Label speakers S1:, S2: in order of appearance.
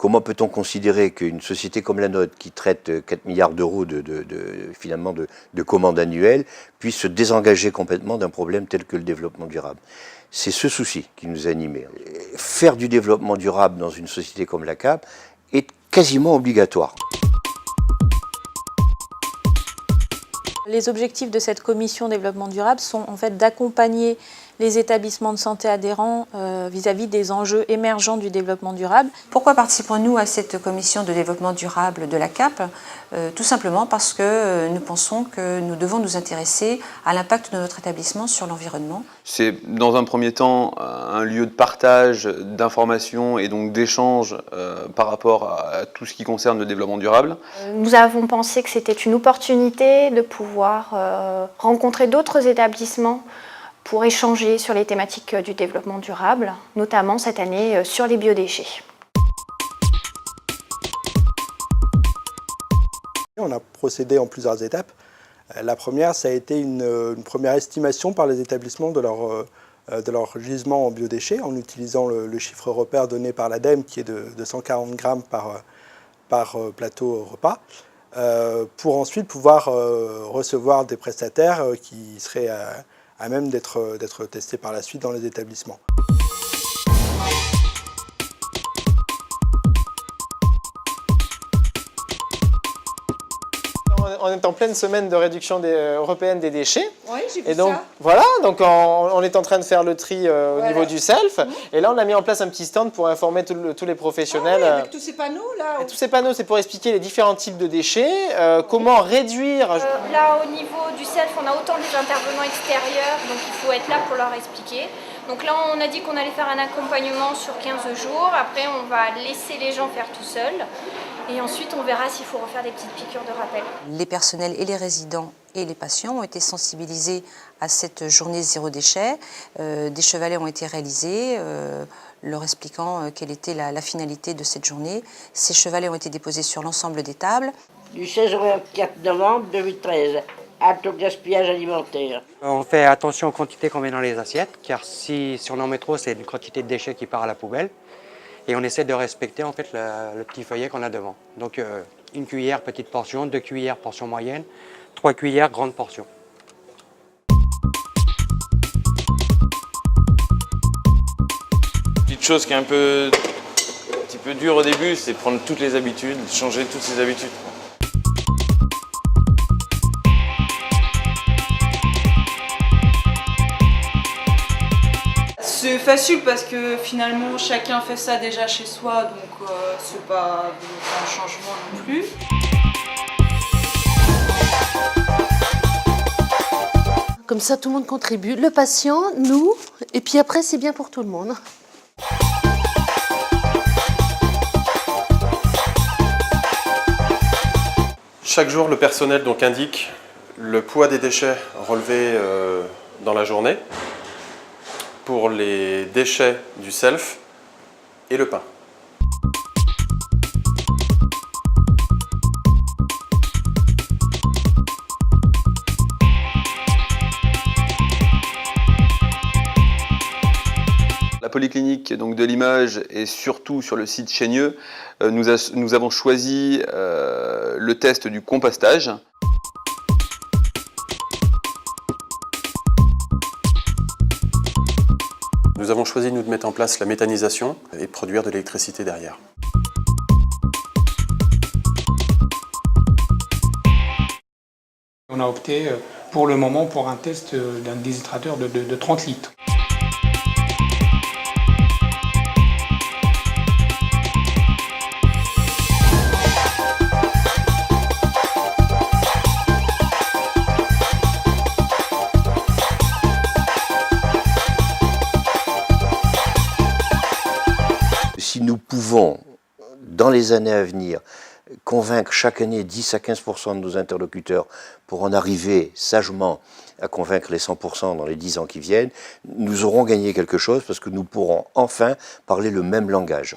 S1: comment peut-on considérer qu'une société comme la nôtre, qui traite 4 milliards d'euros finalement de commandes annuelles, puisse se désengager complètement d'un problème tel que le développement durable? C'est ce souci qui nous animait. Faire du développement durable dans une société comme la CAP est quasiment obligatoire.
S2: Les objectifs de cette commission développement durable sont en fait d'accompagner les établissements de santé adhérents vis-à-vis des enjeux émergents du développement durable.
S3: Pourquoi participons-nous à cette commission de développement durable de la CAP? Tout simplement parce que nous pensons que nous devons nous intéresser à l'impact de notre établissement sur l'environnement.
S4: C'est dans un premier temps un lieu de partage d'informations et donc d'échanges par rapport à tout ce qui concerne le développement durable.
S5: Nous avons pensé que c'était une opportunité de pouvoir rencontrer d'autres établissements pour échanger sur les thématiques du développement durable, notamment cette année sur les biodéchets.
S6: On a procédé en plusieurs étapes. La première, ça a été une première estimation par les établissements de leur gisement en biodéchets, en utilisant le chiffre repère donné par l'ADEME, qui est de 140 grammes par plateau repas, pour ensuite pouvoir recevoir des prestataires qui seraient à même d'être testés par la suite dans les établissements.
S7: On est en pleine semaine de réduction européenne des déchets.
S8: Oui, j'ai vu
S7: et donc,
S8: ça.
S7: Voilà, donc on est en train de faire le tri au niveau du self. Et là, on a mis en place un petit stand pour informer tous les professionnels.
S8: Ah oui, avec tous ces panneaux là.
S7: Tous ces panneaux, c'est pour expliquer les différents types de déchets, comment réduire.
S5: Là, au niveau du self, on a autant des intervenants extérieurs, donc il faut être là pour leur expliquer. Donc là, on a dit qu'on allait faire un accompagnement sur 15 jours. Après, on va laisser les gens faire tout seuls. Et ensuite, on verra s'il faut refaire des petites piqûres de rappel.
S3: Les personnels et les résidents et les patients ont été sensibilisés à cette journée zéro déchet. Des chevalets ont été réalisés, leur expliquant quelle était la finalité de cette journée. Ces chevalets ont été déposés sur l'ensemble des tables.
S9: Du 16 au 24 novembre 2013. Acte au gaspillage alimentaire.
S10: On fait attention aux quantités qu'on met dans les assiettes, car si on en met trop, c'est une quantité de déchets qui part à la poubelle. Et on essaie de respecter en fait le petit feuillet qu'on a devant. Donc une cuillère, petite portion, 2 cuillères, portion moyenne, 3 cuillères, grande portion.
S11: Petite chose qui est un petit peu dure au début, c'est prendre toutes les habitudes, changer toutes ces habitudes.
S8: C'est facile parce que finalement chacun fait ça déjà chez soi, donc c'est pas un changement non plus.
S12: Comme ça, tout le monde contribue, le patient, nous, et puis après, c'est bien pour tout le monde.
S13: Chaque jour, le personnel donc indique le poids des déchets relevés dans la journée pour les déchets du self et le pain.
S4: La polyclinique donc, de Limoges et surtout sur le site Chénieux, nous avons choisi le test du compostage.
S13: Nous avons choisi nous, de mettre en place la méthanisation et produire de l'électricité derrière.
S14: On a opté pour le moment pour un test d'un déshydrateur de 30 litres.
S1: Si nous pouvons, dans les années à venir, convaincre chaque année 10 à 15% de nos interlocuteurs pour en arriver sagement à convaincre les 100% dans les 10 ans qui viennent, nous aurons gagné quelque chose parce que nous pourrons enfin parler le même langage.